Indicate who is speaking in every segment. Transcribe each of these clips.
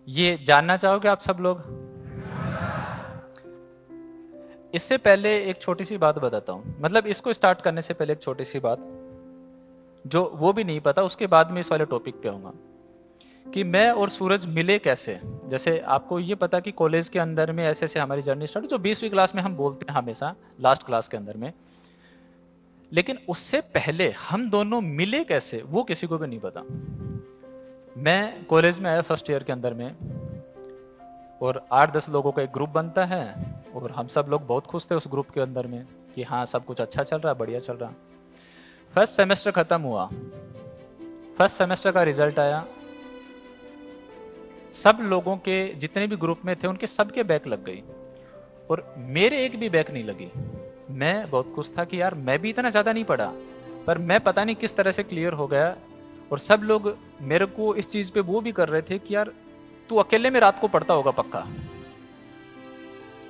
Speaker 1: ये जानना चाहोगे आप सब लोग? इससे पहले एक छोटी सी बात बताता हूं, मतलब इसको स्टार्ट करने से पहले एक छोटी सी बात जो वो भी नहीं पता, उसके बाद में इस वाले टॉपिक पे आऊंगा कि मैं और सूरज मिले कैसे। जैसे आपको ये पता कि कॉलेज के अंदर में ऐसे ऐसे हमारी जर्नी स्टार्ट, जो 20वीं क्लास में हम बोलते हैं हमेशा लास्ट क्लास के अंदर में, लेकिन उससे पहले हम दोनों मिले कैसे वो किसी को भी नहीं पता। मैं कॉलेज में आया फर्स्ट ईयर के अंदर में, और 8-10 लोगों का एक ग्रुप बनता है, और हम सब लोग बहुत खुश थे उस ग्रुप के अंदर में कि हाँ सब कुछ अच्छा चल रहा है, बढ़िया चल रहा। फर्स्ट सेमेस्टर खत्म हुआ, फर्स्ट सेमेस्टर का रिजल्ट आया, सब लोगों के जितने भी ग्रुप में थे उनके सबके बैक लग गई, और मेरे एक भी बैक नहीं लगी। मैं बहुत खुश था कि यार मैं भी इतना ज्यादा नहीं पढ़ा, पर मैं पता नहीं किस तरह से क्लियर हो गया। और सब लोग मेरे को इस चीज पे वो भी कर रहे थे कि यार तू अकेले में रात को पढ़ता होगा पक्का।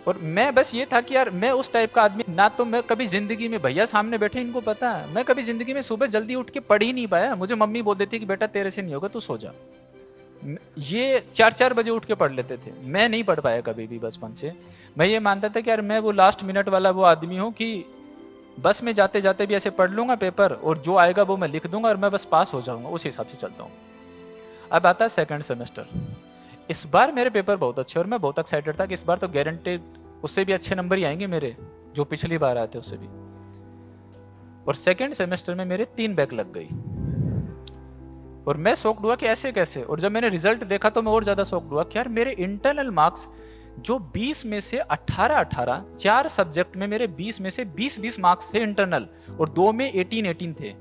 Speaker 1: और मैं बस ये था कि यार मैं उस टाइप का आदमी ना, तो मैं कभी जिंदगी में, भैया सामने बैठे इनको पता है, मैं कभी जिंदगी में सुबह जल्दी उठ के पढ़ ही नहीं पाया। मुझे मम्मी बोल देती कि बेटा तेरे से नहीं होगा, तू सो जा। ये 4-4 बजे उठ के पढ़ लेते थे, मैं नहीं पढ़ पाया कभी भी बचपन से। मैं ये मानता था कि यार मैं वो लास्ट मिनट वाला वो आदमी हूँ कि बस में जाते जाते भी ऐसे पढ़ लूंगा पेपर, और जो आएगा वो मैं लिख दूंगा और मैं बस पास हो जाऊंगा, उस हिसाब से चलता हूँ। अब आता है सेकंड सेमेस्टर। इस बार मेरे पेपर बहुत अच्छे, और मैं बहुत एक्साइटेड था कि इस बार तो गारंटेड उससे भी अच्छे नंबर ही आएंगे मेरे, जो पिछली बार आए थे उससे भी। और सेकंड सेमेस्टर में मेरे 3 बैक लग गई, और मैं शॉक्ड हुआ कि ऐसे कैसे। और जब मैंने रिजल्ट देखा तो मैं और ज्यादा शॉक्ड हुआ कि यार मेरे इंटरनल मार्क्स जो 20 में से 18-18, 4 सब्जेक्ट में मेरे 20 में से 20-20 मार्क्स थे इंटरनल, और 2 में 18-18 थे,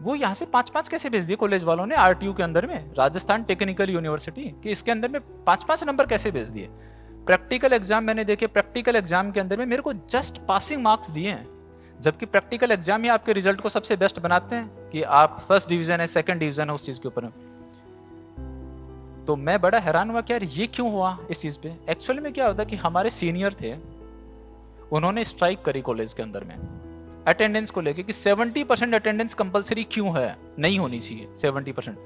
Speaker 1: वो यहाँ से 5-5 कैसे भेज दिए कॉलेज वालों ने आरटीयू के अंदर में, राजस्थान टेक्निकल यूनिवर्सिटी कि इसके अंदर में 5-5 नंबर कैसे भेज दिए। प्रैक्टिकल एग्जाम मैंने देखे, प्रैक्टिकल एग्जाम के अंदर में मेरे को जस्ट पासिंग मार्क्स दिए हैं, जबकि प्रैक्टिकल एग्जाम ही आपके रिजल्ट को सबसे बेस्ट बनाते हैं कि आप फर्स्ट डिवीजन है, सेकंड डिवीजन है, उस चीज के ऊपर। तो मैं बड़ा हैरान हुआ कि यार ये क्यों हुआ इस चीज पे। एक्चुअली में क्या होता कि हमारे सीनियर थे, उन्होंने स्ट्राइक करी कॉलेज के अंदर में अटेंडेंस को लेके कि 70% अटेंडेंस कंपलसरी क्यों है, नहीं होनी चाहिए 70%।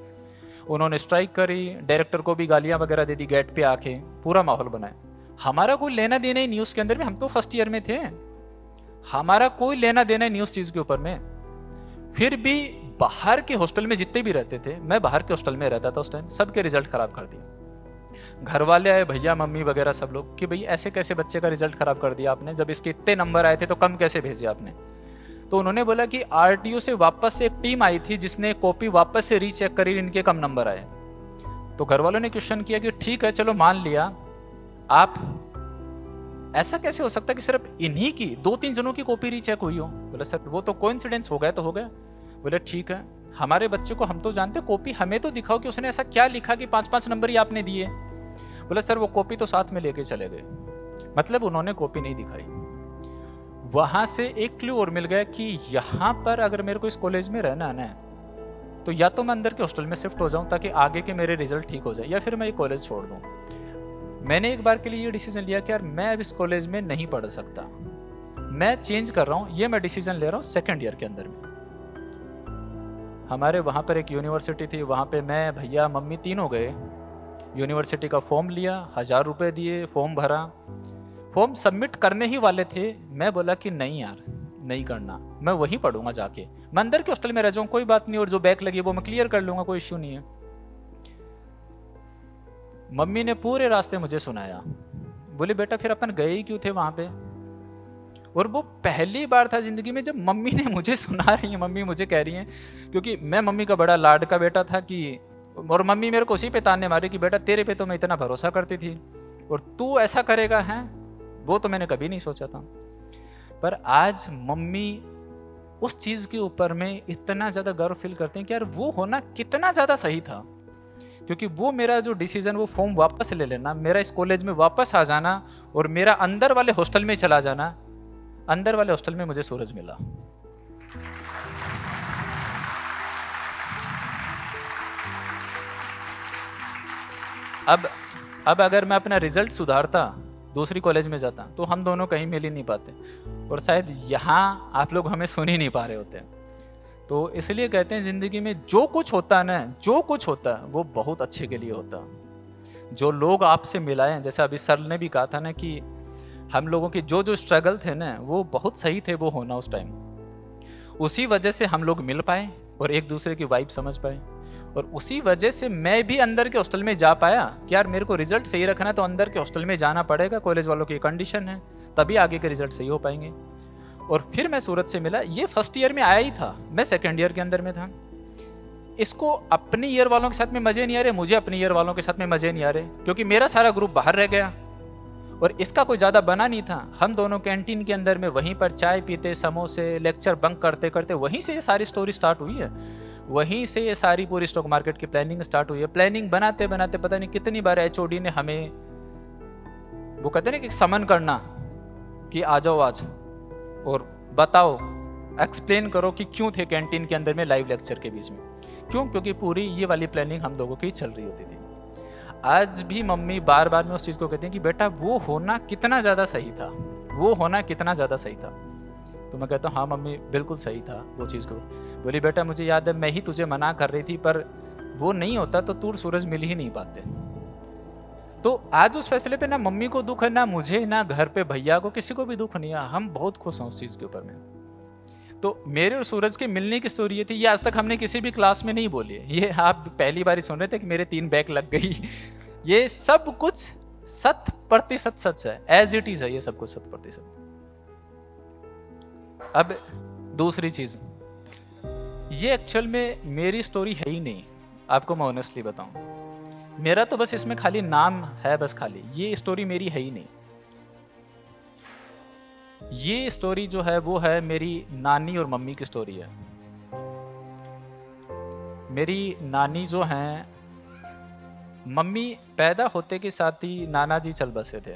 Speaker 1: उन्होंने स्ट्राइक करी, डायरेक्टर को भी गालियां वगैरह दे दी, गेट पे आके पूरा माहौल बनाया। हमारा कोई लेना देना ही नहीं उसके अंदर में, हम तो फर्स्ट ईयर में थे, हमारा कोई लेना देना ही नहीं उस चीज के ऊपर में। फिर भी बाहर के हॉस्टल में जितने भी रहते थे, मैं बाहर के हॉस्टल में रहता था उस टाइम, सबके रिजल्ट खराब कर दिया। घर वाले आए, भैया मम्मी वगैरह सब लोग, कि भाई ऐसे कैसे बच्चे का रिजल्ट खराब कर दिया आपने, जब इसके इतने नंबर आए थे तो कम कैसे भेजे आपने। तो उन्होंने बोला कि आरटीओ से वापस से एक टीम आई थी जिसने कॉपी वापस से रीचेक करी, इनके कम नंबर आए। तो घर वालों ने क्वेश्चन किया कि ठीक है चलो मान लिया, आप ऐसा कैसे हो सकता है कि सिर्फ इन्हीं की 2-3 जनों की कॉपी रीचेक हुई हो। बोले सर वो तो कोइंसिडेंस हो गया तो हो गया। बोले ठीक है, हमारे बच्चे को हम तो जानते, कॉपी हमें तो दिखाओ कि उसने ऐसा क्या लिखा कि 5-5 नंबर ही आपने दिए। बोले सर वो कॉपी तो साथ में लेके चले गए, मतलब उन्होंने कॉपी नहीं दिखाई। वहां से एक क्लू और मिल गया कि यहां पर अगर मेरे को इस कॉलेज में रहना है ना, तो या तो मैं अंदर के हॉस्टल में शिफ्ट हो जाऊं ताकि आगे के मेरे रिजल्ट ठीक हो जाए, या फिर मैं ये कॉलेज छोड़ दूं। मैंने एक बार के लिए ये डिसीजन लिया कि यार मैं अब इस कॉलेज में नहीं पढ़ सकता, मैं चेंज कर रहा हूं। ये मैं डिसीजन ले रहा हूं सेकेंड ईयर के अंदर में। हमारे वहां पर एक यूनिवर्सिटी थी, वहां पे मैं, भैया मम्मी तीनों गए, यूनिवर्सिटी का फॉर्म लिया, 1000 रुपये दिए, फॉर्म भरा। फॉर्म सबमिट करने ही वाले थे, मैं बोला कि नहीं यार नहीं करना, मैं वहीं पढ़ूंगा जाके, मैं अंदर के हॉस्टल में रह जाऊँ कोई बात नहीं, और जो बैक लगी वो मैं क्लियर कर लूंगा, कोई इश्यू नहीं है। मम्मी ने पूरे रास्ते मुझे सुनाया, बोले बेटा फिर अपन गए ही क्यों थे वहां पे। और वो पहली बार था जिंदगी में जब मम्मी ने मुझे सुना रही है, मम्मी मुझे कह रही हैं, क्योंकि मैं मम्मी का बड़ा लाड का बेटा था कि, और मम्मी मेरे को उसी पे ताने मारे कि बेटा तेरे पे तो मैं इतना भरोसा करती थी और तू ऐसा करेगा है, वो तो मैंने कभी नहीं सोचा था। पर आज मम्मी उस चीज के ऊपर में इतना ज्यादा गर्व फील करते हैं कि यार वो होना कितना ज्यादा सही था, क्योंकि वो मेरा जो डिसीजन, वो फॉर्म वापस ले लेना, मेरा इस कॉलेज में वापस आ जाना और मेरा अंदर वाले हॉस्टल में चला जाना, अंदर वाले हॉस्टल में मुझे सूरज मिला। अब अगर मैं अपना रिजल्ट सुधारता, दूसरी कॉलेज में जाता, तो हम दोनों कहीं मिल ही नहीं पाते, और शायद यहाँ आप लोग हमें सुन ही नहीं पा रहे होते। तो इसलिए कहते हैं जिंदगी में जो कुछ होता है ना, जो कुछ होता है वो बहुत अच्छे के लिए होता है। जो लोग आपसे मिलाए, जैसे अभी सर ने भी कहा था ना कि हम लोगों के जो जो स्ट्रगल थे ना वो बहुत सही थे वो होना उस टाइम, उसी वजह से हम लोग मिल पाए और एक दूसरे की वाइब समझ पाए। और उसी वजह से मैं भी अंदर के हॉस्टल में जा पाया कि यार मेरे को रिजल्ट सही रखना है तो अंदर के हॉस्टल में जाना पड़ेगा, कॉलेज वालों की कंडीशन है, तभी आगे के रिजल्ट सही हो पाएंगे। और फिर मैं सूरत से मिला, ये फर्स्ट ईयर में आया ही था, मैं सेकेंड ईयर के अंदर में था। इसको अपने ईयर वालों के साथ में मजे नहीं आ रहे, मुझे अपने ईयर वालों के साथ में मजे नहीं आ रहे, क्योंकि मेरा सारा ग्रुप बाहर रह गया और इसका कोई ज़्यादा बना नहीं था। हम दोनों कैंटीन के अंदर में वहीं पर चाय पीते, समोसे, लेक्चर बंक करते करते वहीं से ये सारी स्टोरी स्टार्ट हुई है, वहीं से ये सारी पूरी स्टॉक मार्केट की प्लानिंग स्टार्ट हुई है। प्लानिंग बनाते बनाते पता नहीं कितनी बार एचओडी ने हमें, वो कहते ना कि समन करना कि आ जाओ आज और बताओ, एक्सप्लेन करो कि क्यों थे कैंटीन के अंदर में लाइव लेक्चर के बीच में, क्यों? क्योंकि पूरी ये वाली प्लानिंग हम लोगों की चल रही होती थी। आज भी मम्मी बार बार में उस चीज़ को कहती हैं कि बेटा वो होना कितना ज़्यादा सही था, वो होना कितना ज़्यादा सही था। तो मैं कहता हूँ हाँ मम्मी बिल्कुल सही था वो चीज़ को। बोली बेटा मुझे याद है मैं ही तुझे मना कर रही थी, पर वो नहीं होता तो तू सूरज मिल ही नहीं पाते। तो आज उस फैसले पे ना मम्मी को दुख है, ना मुझे, ना घर पे भैया को, किसी को भी दुख नहीं है। हम बहुत खुश हैं उस चीज़ के ऊपर में। तो मेरे और सूरज के मिलने की स्टोरी ये थी, ये आज तक हमने किसी भी क्लास में नहीं बोली है। ये आप पहली बार ही सुन रहे थे कि मेरे 3 बैक लग गई। ये सब कुछ 100% सच है, एज इट इज है ये सब कुछ 100%। अब दूसरी चीज, ये एक्चुअल में मेरी स्टोरी है ही नहीं, आपको मैं ऑनेस्टली बताऊं। मेरा तो बस इसमें खाली नाम है, बस खाली, ये स्टोरी मेरी है ही नहीं। ये स्टोरी जो है वो है मेरी नानी और मम्मी की स्टोरी है। मेरी नानी जो हैं, मम्मी पैदा होते के साथ ही नाना जी चल बसे थे।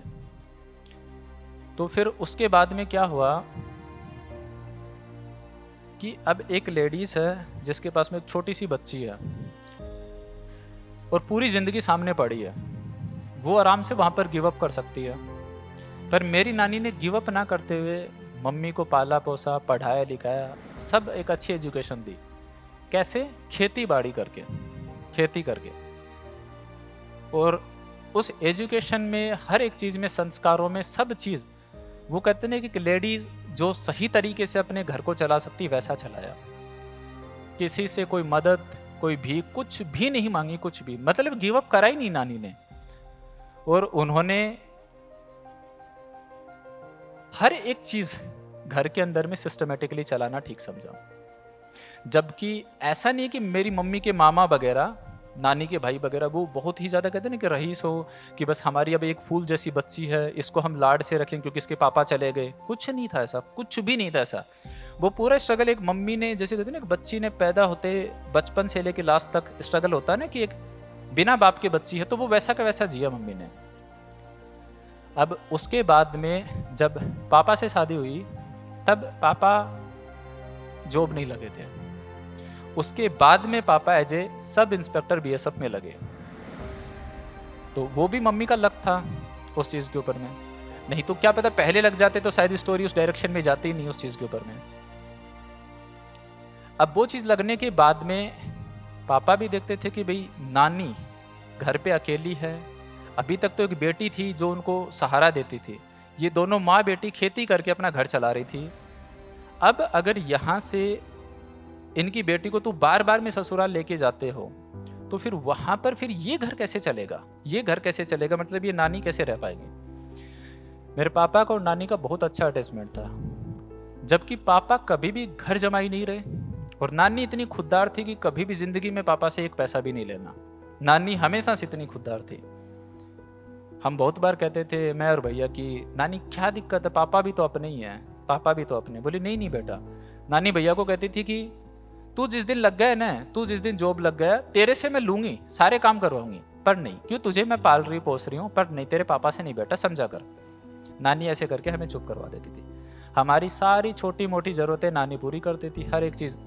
Speaker 1: तो फिर उसके बाद में क्या हुआ कि अब एक लेडीज है जिसके पास में एक छोटी सी बच्ची है और पूरी जिंदगी सामने पड़ी है, वो आराम से वहाँ पर गिव अप कर सकती है। पर मेरी नानी ने गिव अप ना करते हुए मम्मी को पाला पोसा, पढ़ाया लिखाया, सब एक अच्छी एजुकेशन दी। कैसे? खेती बाड़ी करके, खेती करके। और उस एजुकेशन में, हर एक चीज़ में, संस्कारों में, सब चीज़, वो कहते हैं कि लेडीज़ जो सही तरीके से अपने घर को चला सकती वैसा चलाया। किसी से कोई मदद, कोई भी, कुछ भी नहीं मांगी, कुछ भी, मतलब गिव अप करा ही नहीं नानी ने। और उन्होंने हर एक चीज घर के अंदर में सिस्टमेटिकली चलाना ठीक समझा। जबकि ऐसा नहीं कि मेरी मम्मी के मामा वगैरह, नानी के भाई वगैरह, वो बहुत ही ज़्यादा कहते हैं ना कि रईस हो, कि बस हमारी अब एक फूल जैसी बच्ची है, इसको हम लाड से रखें क्योंकि इसके पापा चले गए। कुछ नहीं था ऐसा, कुछ भी नहीं था ऐसा। वो पूरा स्ट्रगल एक मम्मी ने, जैसे कहते हैं ना, एक बच्ची ने पैदा होते बचपन से लेके लास्ट तक स्ट्रगल होता है ना कि एक बिना बाप के बच्ची है, तो वो वैसा का वैसा जिया मम्मी ने। अब उसके बाद में जब पापा से शादी हुई, तब पापा जॉब नहीं लगे थे। उसके बाद में पापा as a sub inspector BSF में लगे। तो वो भी मम्मी का लक था उस चीज़ के ऊपर में, नहीं तो क्या पता पहले लग जाते तो शायद स्टोरी उस डायरेक्शन में जाती ही नहीं उस चीज़ के ऊपर में। अब वो चीज़ लगने के बाद में पापा भी देखते थे कि भाई नानी घर पे अकेली है, अभी तक तो एक बेटी थी जो उनको सहारा देती थी, ये दोनों माँ बेटी खेती करके अपना घर चला रही थी। अब अगर यहाँ से इनकी बेटी को तू बार बार में ससुराल लेके जाते हो, तो फिर वहाँ पर फिर ये घर कैसे चलेगा, ये घर कैसे चलेगा, मतलब ये नानी कैसे रह पाएगी। मेरे पापा का और नानी का बहुत अच्छा अटैचमेंट था, जबकि पापा कभी भी घर जमाई नहीं रहे और नानी इतनी खुददार थी कि कभी भी जिंदगी में पापा से एक पैसा भी नहीं लेना। नानी हमेशा से इतनी खुददार थी। हम बहुत बार कहते थे मैं और भैया कि नानी क्या दिक्कत है, पापा भी तो अपने ही हैं, पापा भी तो अपने। बोली नहीं नहीं बेटा। नानी भैया को कहती थी कि तू जिस दिन लग गया ना, तू जिस दिन जॉब लग गया, तेरे से मैं लूंगी, सारे काम करवाऊंगी, पर नहीं, क्यों, तुझे मैं पाल रही पोस रही हूँ, पर नहीं, तेरे पापा से नहीं बेटा, समझा कर। नानी ऐसे करके हमें चुप करवा देती थी। हमारी सारी छोटी मोटी जरूरतें नानी पूरी करती थी, हर एक चीज़।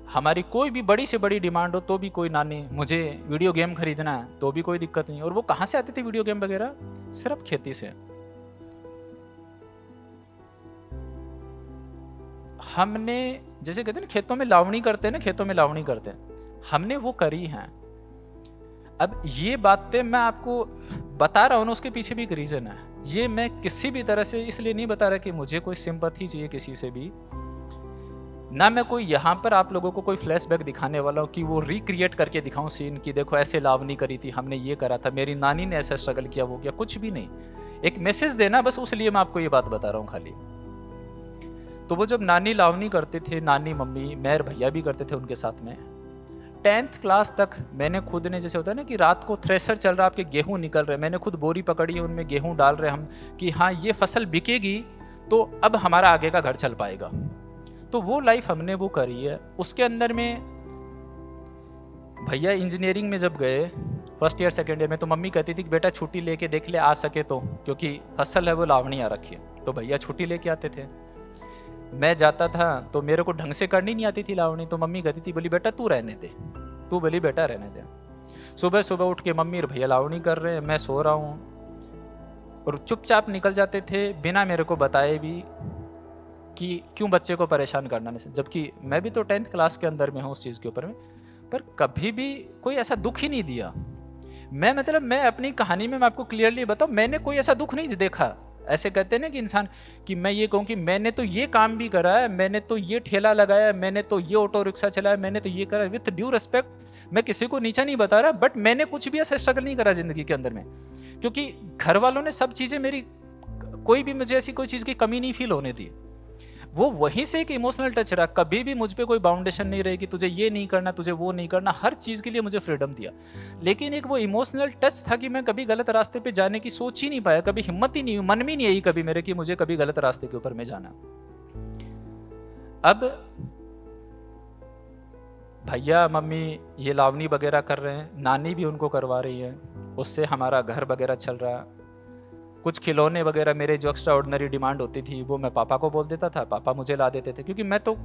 Speaker 1: हमारी कोई भी बड़ी से बड़ी डिमांड हो तो भी कोई नानी, मुझे वीडियो गेम खरीदना है तो भी कोई दिक्कत नहीं। और वो कहाँ से आती थी वीडियो गेम वगैरह? सिर्फ खेती से। हमने, जैसे कहते हैं ना खेतों में लावणी करते हैं ना, खेतों में लावणी करते हैं, हमने वो करी है। अब ये बातें मैं आपको बता रहा हूँ ना, उसके पीछे भी एक रीजन है। ये मैं किसी भी तरह से इसलिए नहीं बता रहा कि मुझे कोई सिंपैथी चाहिए किसी से भी, ना मैं कोई यहाँ पर आप लोगों को कोई फ्लैशबैक दिखाने वाला हूँ कि वो रिक्रिएट करके दिखाऊं सीन कि देखो ऐसे लावनी करी थी, हमने ये करा था, मेरी नानी ने ऐसा स्ट्रगल किया, वो किया, कुछ भी नहीं। एक मैसेज देना बस, उसलिए मैं आपको ये बात बता रहा हूँ खाली। तो वो जब नानी लावनी करते थे, नानी मम्मी, मेहर भैया भी करते थे उनके साथ में, 10th क्लास तक मैंने खुद ने, जैसे होता है ना कि रात को थ्रेशर चल रहा है, आपके गेहूं निकल रहे, मैंने खुद बोरी पकड़ी है, उनमें गेहूं डाल रहे हम कि हाँ ये फसल बिकेगी तो अब हमारा आगे का घर चल पाएगा। तो वो लाइफ हमने वो करी है। उसके अंदर में भैया इंजीनियरिंग में जब गए फर्स्ट ईयर सेकेंड ईयर में, तो मम्मी कहती थी कि बेटा छुट्टी लेके देख ले, आ सके तो, क्योंकि फसल है वो लावनी आ रखी है। तो भैया छुट्टी लेके आते थे, मैं जाता था तो मेरे को ढंग से करनी नहीं आती थी लावनी, तो मम्मी कहती थी बोली बेटा तू रहने दे, तू बोली बेटा रहने दे। सुबह सुबह उठ के मम्मी और भैया लावनी कर रहे हैं, मैं सो रहा हूँ, और चुपचाप निकल जाते थे बिना मेरे को बताए भी कि क्यों बच्चे को परेशान करना नहीं। जबकि मैं भी तो 10th क्लास के अंदर में हूँ उस चीज़ के ऊपर में, पर कभी भी कोई ऐसा दुख ही नहीं दिया। मैं मतलब मैं अपनी कहानी में मैं आपको क्लियरली बताऊँ, मैंने कोई ऐसा दुख नहीं देखा। ऐसे कहते हैं ना कि इंसान, कि मैं ये कहूँ कि मैंने तो ये काम भी करा है, मैंने तो ये ठेला लगाया, मैंने तो ये ऑटो रिक्शा चलाया, मैंने तो ये करा। विथ ड्यू रिस्पेक्ट, मैं किसी को नीचा नहीं बता रहा, बट मैंने कुछ भी ऐसा स्ट्रगल नहीं करा जिंदगी के अंदर में, क्योंकि घर वालों ने सब चीज़ें मेरी, कोई भी मुझे ऐसी कोई चीज़ की कमी नहीं फील होने दी। वो वहीं से एक इमोशनल टच रहा, कभी भी मुझ पे कोई बाउंडेशन नहीं रही कि तुझे ये नहीं करना, तुझे वो नहीं करना, हर चीज़ के लिए मुझे फ्रीडम दिया। लेकिन एक वो इमोशनल टच था कि मैं कभी गलत रास्ते पे जाने की सोच ही नहीं पाया, कभी हिम्मत ही नहीं हुई, मन में नहीं आई कभी मेरे कि मुझे कभी गलत रास्ते के ऊपर में जाना। अब भैया मम्मी ये लावनी वगैरह कर रहे हैं, नानी भी उनको करवा रही है, उससे हमारा घर वगैरह चल रहा। कुछ खिलौने वगैरह मेरे जो एक्स्ट्रा ऑर्डिनरी डिमांड होती थी वो मैं पापा को बोल देता था, पापा मुझे ला देते थे, क्योंकि मैं तो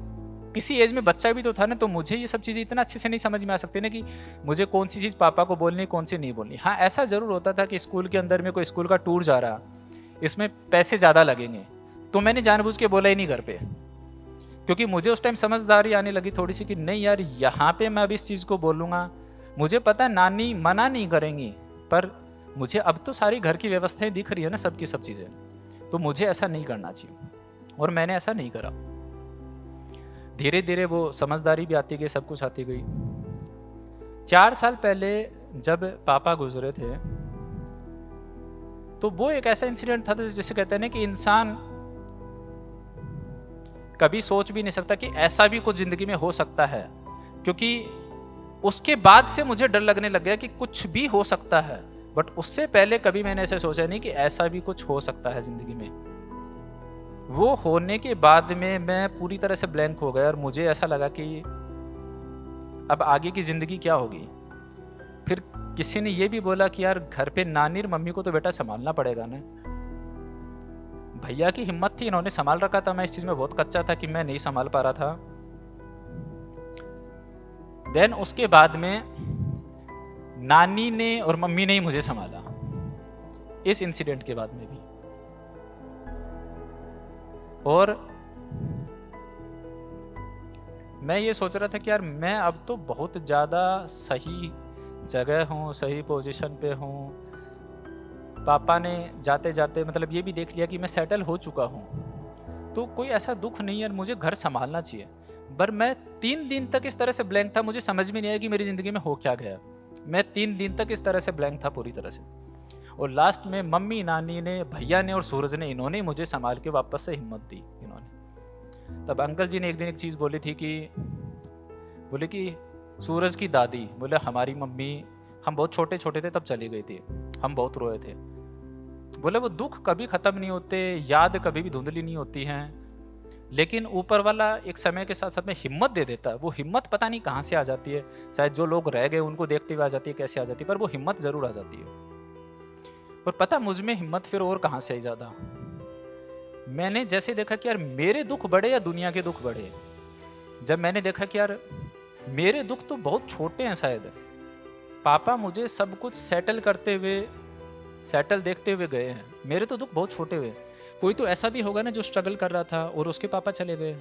Speaker 1: किसी एज में बच्चा भी तो था ना, तो मुझे ये सब चीज़ें इतना अच्छे से नहीं समझ में आ सकती ना कि मुझे कौन सी चीज़ पापा को बोलनी, कौन सी नहीं बोलनी। हाँ ऐसा ज़रूर होता था कि स्कूल के अंदर में कोई स्कूल का टूर जा रहा, इसमें पैसे ज़्यादा लगेंगे, तो मैंने जानबूझ के बोला ही नहीं घर पे, क्योंकि मुझे उस टाइम समझदारी आने लगी थोड़ी सी कि नहीं यार यहाँ पे मैं अब इस चीज़ को बोलूँगा, मुझे पता नानी मना नहीं करेंगी, पर मुझे अब तो सारी घर की व्यवस्थाएं दिख रही है ना, सबकी सब चीज़ें, तो मुझे ऐसा नहीं करना चाहिए, और मैंने ऐसा नहीं करा। धीरे धीरे वो समझदारी भी आती गई, सब कुछ आती गई। 4 साल पहले जब पापा गुजरे थे, तो वो एक ऐसा इंसिडेंट था जिसे कहते हैं ना कि इंसान कभी सोच भी नहीं सकता कि ऐसा भी कुछ जिंदगी में हो सकता है, क्योंकि उसके बाद से मुझे डर लगने लग गया कि कुछ भी हो सकता है, बट उससे पहले कभी मैंने ऐसे सोचा नहीं कि ऐसा भी कुछ हो सकता है जिंदगी में। वो होने के बाद में मैं पूरी तरह से ब्लैंक हो गया, और मुझे ऐसा लगा कि अब आगे की जिंदगी क्या होगी। फिर किसी ने ये भी बोला कि यार घर पे नानी और मम्मी को तो बेटा संभालना पड़ेगा ना। भैया की हिम्मत थी, इन्होंने संभाल रखा था, मैं इस चीज में बहुत कच्चा था कि मैं नहीं संभाल पा रहा था। देन उसके बाद में नानी ने और मम्मी ने ही मुझे संभाला, इस इंसिडेंट के बाद में भी। और मैं ये सोच रहा था कि यार मैं अब तो बहुत ज़्यादा सही जगह हूँ, सही पोजीशन पे हूँ। पापा ने जाते जाते मतलब ये भी देख लिया कि मैं सेटल हो चुका हूँ, तो कोई ऐसा दुख नहीं है, मुझे घर संभालना चाहिए। पर मैं 3 दिन तक इस तरह से ब्लैंक था, मुझे समझ में नहीं आया कि मेरी ज़िंदगी में हो क्या गया। मैं 3 दिन तक इस तरह से ब्लैंक था पूरी तरह से। और लास्ट में मम्मी, नानी ने, भैया ने और सूरज ने, इन्होंने मुझे संभाल के वापस से हिम्मत दी। इन्होंने तब अंकल जी ने एक दिन एक चीज़ बोली थी कि बोले कि सूरज की दादी, बोले हमारी मम्मी, हम बहुत छोटे छोटे थे तब चली गई थी, हम बहुत रोए थे। बोले वो दुख कभी ख़त्म नहीं होते, याद कभी भी धुंधली नहीं होती हैं, लेकिन ऊपर वाला एक समय के साथ साथ में हिम्मत दे देता है। वो हिम्मत पता नहीं कहाँ से आ जाती है, शायद जो लोग रह गए उनको देखते हुए आ जाती है, कैसे आ जाती है, पर वो हिम्मत ज़रूर आ जाती है। और पता मुझ में हिम्मत फिर और कहाँ से आई ज़्यादा। मैंने जैसे देखा कि यार मेरे दुख बड़े या दुनिया के दुख बड़े, जब मैंने देखा कि यार मेरे दुख तो बहुत छोटे हैं, शायद पापा मुझे सब कुछ सेटल करते हुए, सेटल देखते हुए गए हैं, मेरे तो दुख बहुत छोटे हुए। कोई तो ऐसा भी होगा ना जो स्ट्रगल कर रहा था और उसके पापा चले गए,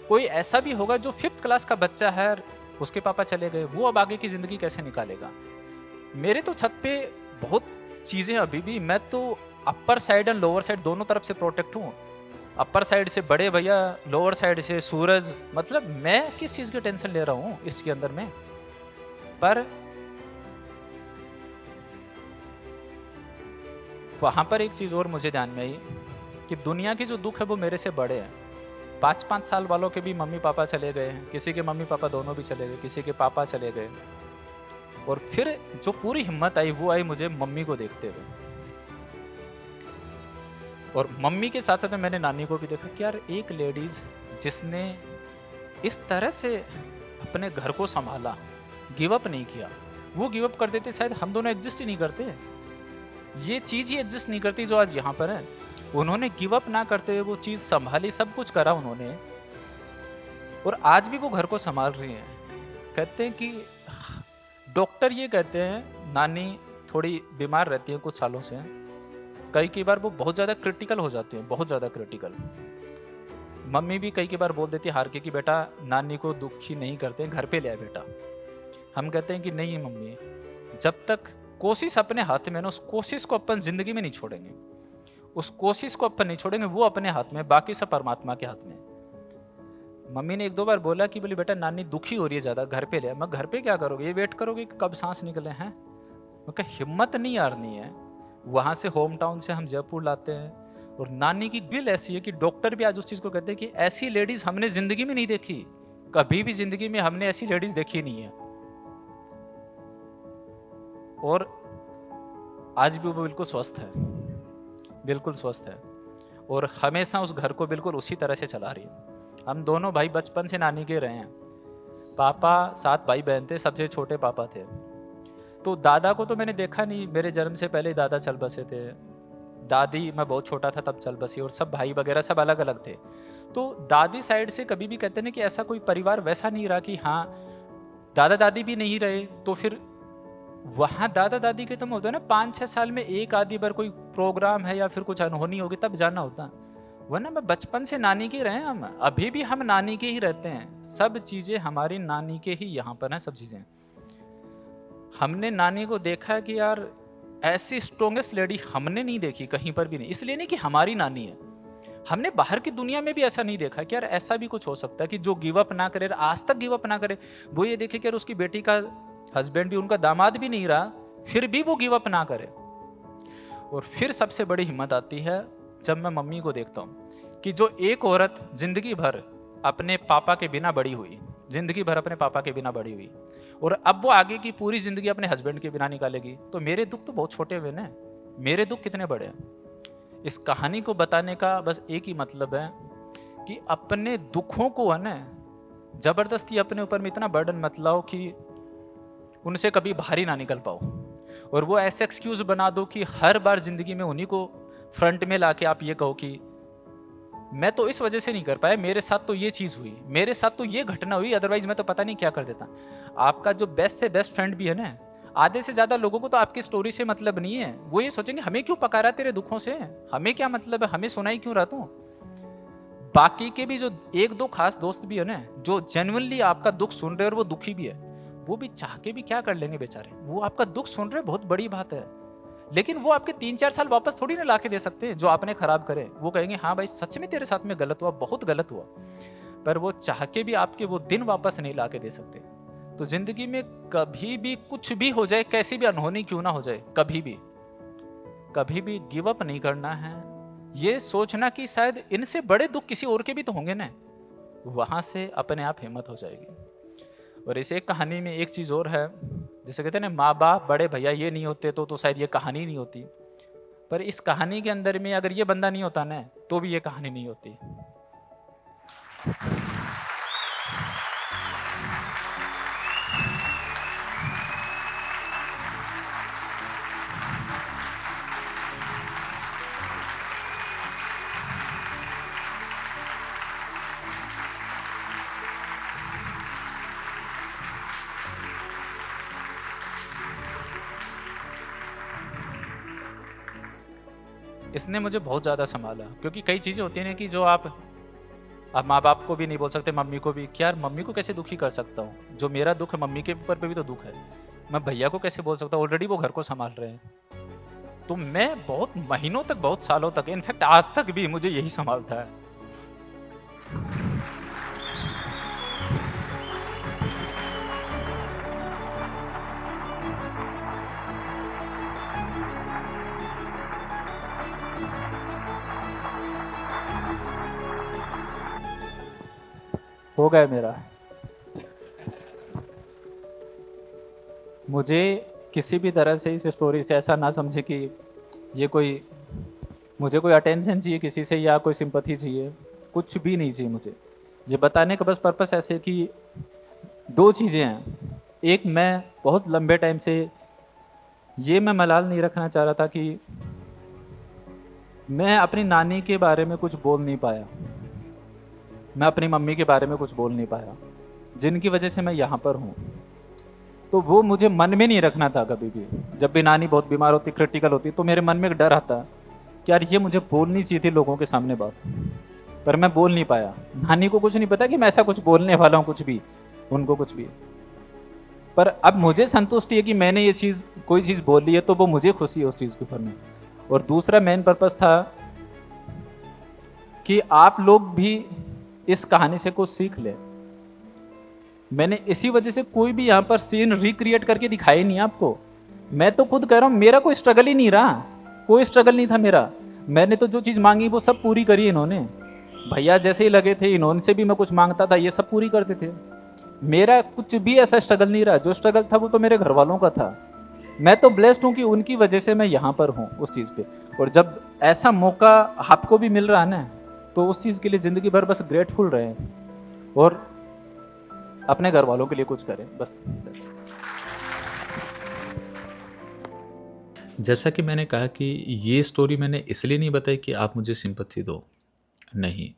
Speaker 1: कोई ऐसा भी होगा जो 5th क्लास का बच्चा है, उसके पापा चले गए, वो अब आगे की ज़िंदगी कैसे निकालेगा। मेरे तो छत पे बहुत चीजें अभी भी, मैं तो upper side and lower side दोनों तरफ से प्रोटेक्ट हूँ। अपर साइड से बड़े भैया, लोअर साइड से सूरज, मतलब मैं किस चीज की टेंशन ले रहा हूँ इसके अंदर में। पर वहां पर एक चीज और मुझे ध्यान में आई कि दुनिया की जो दुख है वो मेरे से बड़े हैं। 5-5 साल वालों के भी मम्मी पापा चले गए, किसी के मम्मी पापा दोनों भी चले गए, किसी के पापा चले गए। और फिर जो पूरी हिम्मत आई वो आई मुझे मम्मी को देखते हुए। और मम्मी के साथ साथ मैंने नानी को भी देखा कि यार एक लेडीज जिसने इस तरह से अपने घर को संभाला, गिव अप नहीं किया। वो गिव अप कर देते शायद हम दोनों एग्जिस्ट ही नहीं करते, ये चीज ही एग्जिस्ट नहीं करती जो आज यहाँ पर है। उन्होंने गिव अप ना करते हुए वो चीज संभाली, सब कुछ करा उन्होंने, और आज भी वो घर को संभाल रही हैं। कहते हैं कि डॉक्टर ये कहते हैं नानी थोड़ी बीमार रहती है कुछ सालों से, कई बार वो बहुत ज़्यादा क्रिटिकल हो जाती हैं, बहुत ज़्यादा क्रिटिकल। मम्मी भी कई बार बोल देती हार के कि बेटा नानी को दुखी नहीं करते, घर पे ले आए बेटा। हम कहते हैं कि नहीं मम्मी, जब तक कोशिश अपने हाथ में ना, उस कोशिश को अपन जिंदगी में नहीं छोड़ेंगे, उस कोशिश को अपन नहीं छोड़ेंगे, वो अपने हाथ में, बाकी सब परमात्मा के हाथ में। मम्मी ने 1-2 बार बोला कि बोली बेटा नानी दुखी हो रही है ज़्यादा, घर पे ले। मैं घर पे क्या करोगे, ये वेट करोगे कि कब सांस निकले हैं? मैं हिम्मत नहीं हारनी है। वहाँ से होम टाउन से हम जयपुर लाते हैं, और नानी की बिल ऐसी है कि डॉक्टर भी आज उस चीज़ को कहते हैं कि ऐसी लेडीज हमने जिंदगी में नहीं देखी, कभी भी जिंदगी में हमने ऐसी लेडीज देखी नहीं है। और आज भी वो बिल्कुल स्वस्थ है, बिल्कुल स्वस्थ है, और हमेशा उस घर को बिल्कुल उसी तरह से चला रही है। हम दोनों भाई बचपन से नानी के रहे हैं। पापा 7 भाई बहन थे, सबसे छोटे पापा थे। तो दादा को तो मैंने देखा नहीं, मेरे जन्म से पहले दादा चल बसे थे। दादी मैं बहुत छोटा था तब चल बसी, और सब भाई वगैरह सब अलग अलग थे। तो दादी साइड से कभी भी कहते हैं कि ऐसा कोई परिवार वैसा नहीं रहा कि हाँ दादा दादी भी नहीं रहे, तो फिर वहाँ दादा दादी के तुम होता है ना 5-6 साल में एक आधी बार कोई प्रोग्राम है या फिर कुछ अनहोनी होगी तब जाना होता। वरना मैं बचपन से नानी के रहे हैं, हम अभी भी हम नानी के ही रहते हैं। सब चीज़ें हमारी नानी के ही यहाँ पर हैं, सब चीज़ें। हमने नानी को देखा कि यार ऐसी स्ट्रोंगेस्ट लेडी हमने नहीं देखी कहीं पर भी नहीं। इसलिए नहीं कि हमारी नानी है, हमने बाहर की दुनिया में भी ऐसा नहीं देखा कि यार ऐसा भी कुछ हो सकता है कि जो गिव अप ना करे, आज तक गिव अप ना करे। वो ये देखे कि यार उसकी बेटी का हस्बैंड भी, उनका दामाद भी नहीं रहा, फिर भी वो गिव अप ना करे। और फिर सबसे बड़ी हिम्मत आती है जब मैं मम्मी को देखता हूँ कि जो एक औरत जिंदगी भर अपने पापा के बिना बड़ी हुई, जिंदगी भर अपने पापा के बिना बड़ी हुई, और अब वो आगे की पूरी जिंदगी अपने हस्बैंड के बिना निकालेगी। तो मेरे दुख तो बहुत छोटे हुए ना, मेरे दुख कितने बड़े हैं। इस कहानी को बताने का बस एक ही मतलब है कि अपने दुखों को है ना जबरदस्ती अपने ऊपर में इतना बर्डन मत लाओ कि उनसे कभी बाहर ही ना निकल पाओ, और वो ऐसे एक्सक्यूज बना दो कि हर बार जिंदगी में उन्हीं को फ्रंट में लाके आप ये कहो कि मैं तो इस वजह से नहीं कर पाया, मेरे साथ तो ये चीज हुई, मेरे साथ तो ये घटना हुई, अदरवाइज मैं तो पता नहीं क्या कर देता। आपका जो बेस्ट से बेस्ट फ्रेंड भी है ना, आधे से ज्यादा लोगों को तो आपकी स्टोरी से मतलब नहीं है। वो ये सोचेंगे हमें क्यों पकारा तेरे दुखों से, हमें क्या मतलब है, हमें सुनाई क्यों रहा तू। बाकी के भी जो 1-2 खास दोस्त भी है ना, जो जेन्युइनली आपका दुख सुन रहे और वो दुखी भी है, वो भी चाह के भी क्या कर लेंगे बेचारे। वो आपका दुख सुन रहे, बहुत बड़ी बात है, लेकिन वो आपके 3-4 साल वापस थोड़ी ना लाके दे सकते हैं जो आपने खराब करे। वो कहेंगे हाँ भाई सच में तेरे साथ में गलत हुआ, बहुत गलत हुआ, पर वो चाह के भी आपके वो दिन वापस नहीं लाके दे सकते। तो जिंदगी में कभी भी कुछ भी हो जाए, कैसी भी अनहोनी क्यों ना हो जाए, कभी भी गिव अप नहीं करना है। ये सोचना कि शायद इनसे बड़े दुख किसी और के भी तो होंगे ना, वहां से अपने आप हिम्मत हो जाएगी। और इस एक कहानी में एक चीज और है, जैसे कहते हैं ना माँ बाप बड़े भैया ये नहीं होते तो शायद ये कहानी नहीं होती। पर इस कहानी के अंदर में अगर ये बंदा नहीं होता ना तो भी ये कहानी नहीं होती। इसने मुझे बहुत ज़्यादा संभाला, क्योंकि कई चीज़ें होती हैं कि जो आप माँ बाप को भी नहीं बोल सकते, मम्मी को भी। क्या यार मम्मी को कैसे दुखी कर सकता हूँ, जो मेरा दुख है मम्मी के ऊपर पे भी तो दुख है। मैं भैया को कैसे बोल सकता हूँ, ऑलरेडी वो घर को संभाल रहे हैं। तो मैं बहुत महीनों तक, बहुत सालों तक, इनफैक्ट आज तक भी मुझे यही संभालता है। हो गया मेरा। मुझे किसी भी तरह से इस स्टोरी से ऐसा ना समझे कि ये कोई, मुझे कोई अटेंशन चाहिए किसी से या कोई सिंपथी चाहिए, कुछ भी नहीं चाहिए मुझे। ये बताने का बस पर्पस ऐसे कि दो चीज़ें हैं। एक, मैं बहुत लंबे टाइम से ये मैं मलाल नहीं रखना चाह रहा था कि मैं अपनी नानी के बारे में कुछ बोल नहीं पाया, मैं अपनी मम्मी के बारे में कुछ बोल नहीं पाया, जिनकी वजह से मैं यहाँ पर हूँ। तो वो मुझे मन में नहीं रखना था कभी भी। जब भी नानी बहुत बीमार होती, क्रिटिकल होती, तो मेरे मन में एक डर आता कि यार ये मुझे बोलनी चाहिए थी लोगों के सामने बात, पर मैं बोल नहीं पाया। नानी को कुछ नहीं पता कि मैं ऐसा कुछ बोलने वाला हूँ, कुछ भी, उनको कुछ भी। पर अब मुझे संतुष्टि है कि मैंने ये चीज़, कोई चीज़ बोली है तो वो मुझे खुशी है उस चीज़ के ऊपर में। और दूसरा मेन पर्पस था कि आप लोग भी इस कहानी से कुछ सीख ले। मैंने इसी वजह से कोई भी यहाँ पर सीन रिक्रिएट करके दिखाई नहीं आपको। मैं तो खुद कह रहा हूँ, मेरा कोई स्ट्रगल ही नहीं रहा, कोई स्ट्रगल नहीं था मेरा। मैंने तो जो चीज़ मांगी वो सब पूरी करी इन्होंने। भैया जैसे ही लगे थे, इन्होंने से भी मैं कुछ मांगता था, ये सब पूरी करते थे। मेरा कुछ भी ऐसा स्ट्रगल नहीं रहा। जो स्ट्रगल था वो तो मेरे घर वालों का था। मैं तो ब्लेस्ड हूँ कि उनकी वजह से मैं यहाँ पर हूँ उस चीज़ पे। और जब ऐसा मौका आपको भी मिल रहा है ना, तो उस चीज़ के लिए ज़िंदगी भर बस ग्रेटफुल रहें और अपने घर वालों के लिए कुछ करें, बस।
Speaker 2: जैसा कि मैंने कहा कि ये स्टोरी मैंने इसलिए नहीं बताई कि आप मुझे सिंपैथी दो, नहीं।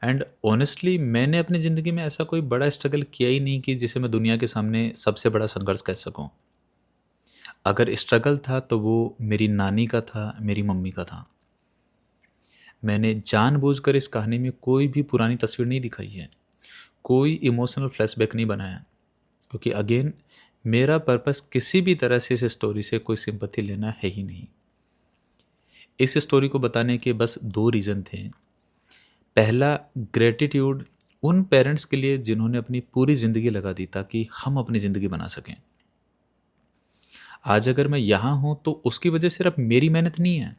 Speaker 2: एंड ऑनेस्टली मैंने अपनी ज़िंदगी में ऐसा कोई बड़ा स्ट्रगल किया ही नहीं कि जिसे मैं दुनिया के सामने सबसे बड़ा संघर्ष कह सकूं। अगर स्ट्रगल था तो वो मेरी नानी का था, मेरी मम्मी का था। मैंने जानबूझकर इस कहानी में कोई भी पुरानी तस्वीर नहीं दिखाई है, कोई इमोशनल फ्लैशबैक नहीं बनाया, क्योंकि अगेन मेरा पर्पस किसी भी तरह से इस स्टोरी से कोई सिंपैथी लेना है ही नहीं। इस स्टोरी को बताने के बस दो रीज़न थे। पहला, ग्रेटिट्यूड उन पेरेंट्स के लिए जिन्होंने अपनी पूरी ज़िंदगी लगा दी ताकि हम अपनी ज़िंदगी बना सकें। आज अगर मैं यहाँ हूँ तो उसकी वजह सिर्फ मेरी मेहनत नहीं है,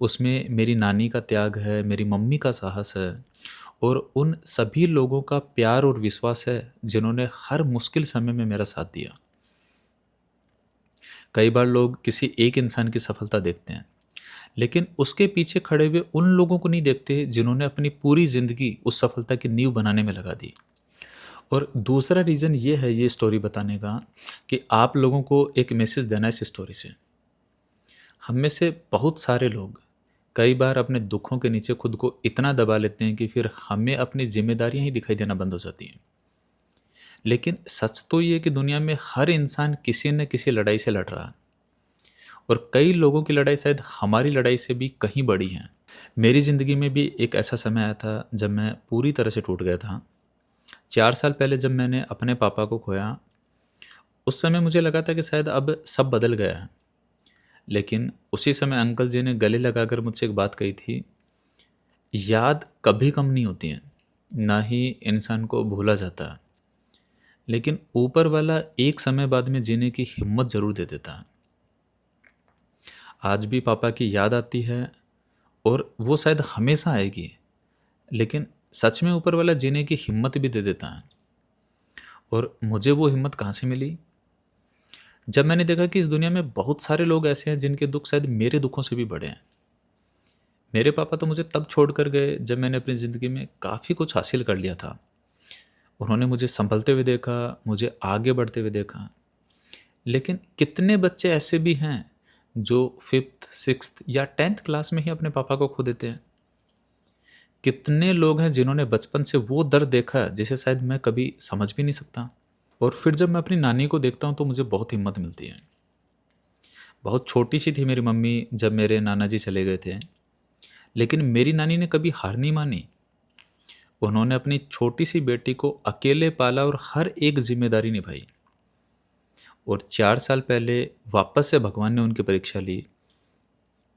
Speaker 2: उसमें मेरी नानी का त्याग है, मेरी मम्मी का साहस है और उन सभी लोगों का प्यार और विश्वास है जिन्होंने हर मुश्किल समय में मेरा साथ दिया। कई बार लोग किसी एक इंसान की सफलता देखते हैं, लेकिन उसके पीछे खड़े हुए उन लोगों को नहीं देखते जिन्होंने अपनी पूरी ज़िंदगी उस सफलता की नींव बनाने में लगा दी। और दूसरा रीज़न ये है ये स्टोरी बताने का कि आप लोगों को एक मैसेज देना है इस स्टोरी से। हम में से बहुत सारे लोग कई बार अपने दुखों के नीचे खुद को इतना दबा लेते हैं कि फिर हमें अपनी जिम्मेदारियां ही दिखाई देना बंद हो जाती हैं। लेकिन सच तो ये कि दुनिया में हर इंसान किसी न किसी लड़ाई से लड़ रहा है और कई लोगों की लड़ाई शायद हमारी लड़ाई से भी कहीं बड़ी है। मेरी ज़िंदगी में भी एक ऐसा समय आया था जब मैं पूरी तरह से टूट गया था। 4 साल पहले जब मैंने अपने पापा को खोया, उस समय मुझे लगा था कि शायद अब सब बदल गया है। लेकिन उसी समय अंकल जी ने गले लगाकर मुझसे एक बात कही थी, याद कभी कम नहीं होती है, ना ही इंसान को भूला जाता है, लेकिन ऊपर वाला एक समय बाद में जीने की हिम्मत ज़रूर दे देता है। आज भी पापा की याद आती है और वो शायद हमेशा आएगी, लेकिन सच में ऊपर वाला जीने की हिम्मत भी दे देता है। और मुझे वो हिम्मत कहाँ से मिली? जब मैंने देखा कि इस दुनिया में बहुत सारे लोग ऐसे हैं जिनके दुख शायद मेरे दुखों से भी बड़े हैं। मेरे पापा तो मुझे तब छोड़ कर गए जब मैंने अपनी ज़िंदगी में काफ़ी कुछ हासिल कर लिया था। उन्होंने मुझे संभलते हुए देखा, मुझे आगे बढ़ते हुए देखा। लेकिन कितने बच्चे ऐसे भी हैं जो 5th, 6th या 10th क्लास में ही अपने पापा को खो देते हैं। कितने लोग हैं जिन्होंने बचपन से वो दर्द देखा है जिसे शायद मैं कभी समझ भी नहीं सकता। और फिर जब मैं अपनी नानी को देखता हूँ तो मुझे बहुत हिम्मत मिलती है। बहुत छोटी सी थी मेरी मम्मी जब मेरे नाना जी चले गए थे, लेकिन मेरी नानी ने कभी हार नहीं मानी। उन्होंने अपनी छोटी सी बेटी को अकेले पाला और हर एक जिम्मेदारी निभाई। और 4 साल पहले वापस से भगवान ने उनकी परीक्षा ली।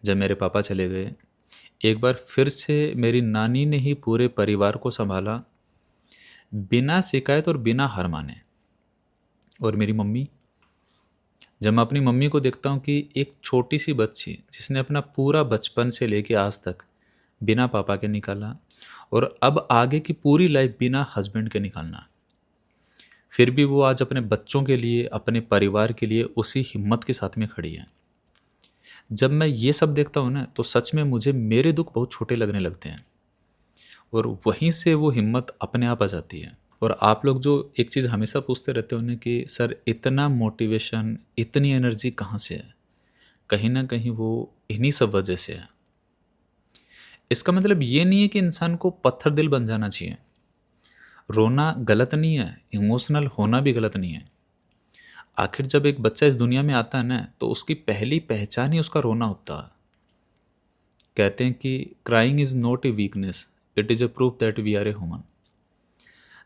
Speaker 2: जब मेरे पापा चले गए, एक बार फिर से मेरी नानी ने ही पूरे परिवार को सँभाला, बिना शिकायत और बिना हार माने। और मेरी मम्मी, जब मैं अपनी मम्मी को देखता हूँ कि एक छोटी-सी बच्ची जिसने अपना पूरा बचपन से लेके आज तक बिना पापा के निकाला और अब आगे की पूरी लाइफ़ बिना हस्बैंड के निकालना। फिर भी वो आज अपने बच्चों के लिए, अपने परिवार के लिए उसी हिम्मत के साथ में खड़ी है। जब मैं ये सब देखता हूँ ना, तो सच में मुझे मेरे दुःख बहुत छोटे लगने लगते हैं और वहीं से वो हिम्मत अपने आप आ जाती है। और आप लोग जो एक चीज़ हमेशा पूछते रहते हो ना कि सर इतना मोटिवेशन, इतनी एनर्जी कहाँ से है? कहीं न कहीं वो इन्हीं सब वजह से है। इसका मतलब ये नहीं है कि इंसान को पत्थर दिल बन जाना चाहिए। रोना गलत नहीं है, इमोशनल होना भी गलत नहीं है। आखिर जब एक बच्चा इस दुनिया में आता है ना, तो उसकी पहली पहचान ही उसका रोना होता है। कहते हैं कि crying is not a weakness, it is a proof that we are a human.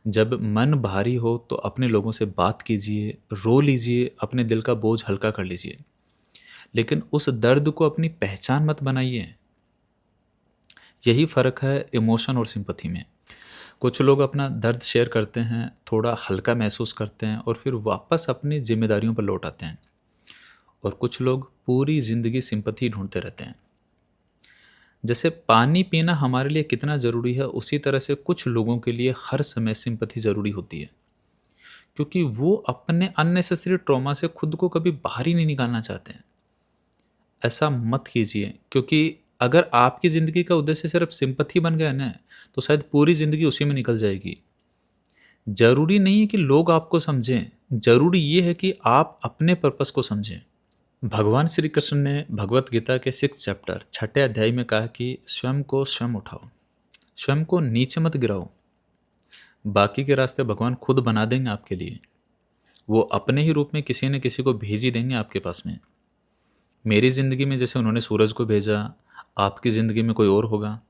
Speaker 2: जब मन भारी हो तो अपने लोगों से बात कीजिए, रो लीजिए, अपने दिल का बोझ हल्का कर लीजिए। लेकिन उस दर्द को अपनी पहचान मत बनाइए। यही फ़र्क है इमोशन और सिंपैथी में। कुछ लोग अपना दर्द शेयर करते हैं, थोड़ा हल्का महसूस करते हैं और फिर वापस अपनी ज़िम्मेदारियों पर लौट आते हैं। और कुछ लोग पूरी ज़िंदगी सिंपैथी ढूँढते रहते हैं। जैसे पानी पीना हमारे लिए कितना ज़रूरी है, उसी तरह से कुछ लोगों के लिए हर समय सिंपैथी ज़रूरी होती है। क्योंकि वो अपने अननेसेसरी ट्रॉमा से खुद को कभी बाहर ही नहीं निकालना चाहते हैं। ऐसा मत कीजिए, क्योंकि अगर आपकी ज़िंदगी का उद्देश्य सिर्फ सिंपैथी बन गया ना, तो शायद पूरी ज़िंदगी उसी में निकल जाएगी। ज़रूरी नहीं है कि लोग आपको समझें, ज़रूरी ये है कि आप अपने पर्पस को समझें। भगवान श्री कृष्ण ने भगवत गीता के 6 चैप्टर 6ठे अध्याय में कहा कि स्वयं को स्वयं उठाओ, स्वयं को नीचे मत गिराओ। बाकी के रास्ते भगवान खुद बना देंगे आपके लिए। वो अपने ही रूप में किसी न किसी को भेज ही देंगे आपके पास में। मेरी ज़िंदगी में जैसे उन्होंने सूरज को भेजा, आपकी ज़िंदगी में कोई और होगा।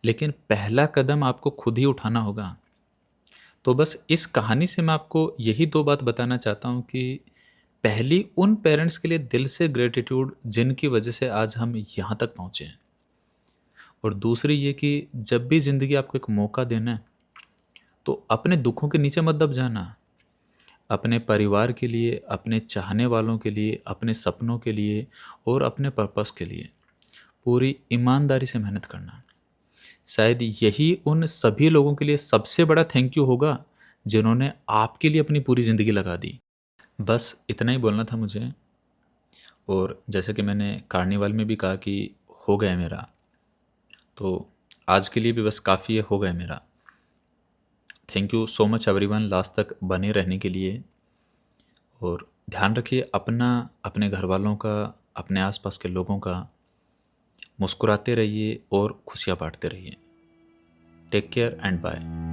Speaker 2: लेकिन पहला कदम आपको खुद ही उठाना होगा। तो बस इस कहानी से मैं आपको यही 2 बात बताना चाहता हूँ कि पहली उन पेरेंट्स के लिए दिल से ग्रैटिट्यूड जिनकी वजह से आज हम यहाँ तक पहुँचे हैं। और दूसरी ये कि जब भी ज़िंदगी आपको एक मौका देना है, तो अपने दुखों के नीचे मत दब जाना। अपने परिवार के लिए, अपने चाहने वालों के लिए, अपने सपनों के लिए और अपने पर्पस के लिए पूरी ईमानदारी से मेहनत करना। शायद यही उन सभी लोगों के लिए सबसे बड़ा थैंक यू होगा जिन्होंने आपके लिए अपनी पूरी ज़िंदगी लगा दी। बस इतना ही बोलना था मुझे। और जैसे कि मैंने कार्निवाल में भी कहा कि हो गया मेरा, तो आज के लिए भी बस काफ़ी है, हो गया मेरा। Thank you so much everyone last तक बने रहने के लिए। और ध्यान रखिए अपना, अपने घर वालों का, अपने आसपास के लोगों का। मुस्कुराते रहिए और खुशियाँ बांटते रहिए। Take care and bye.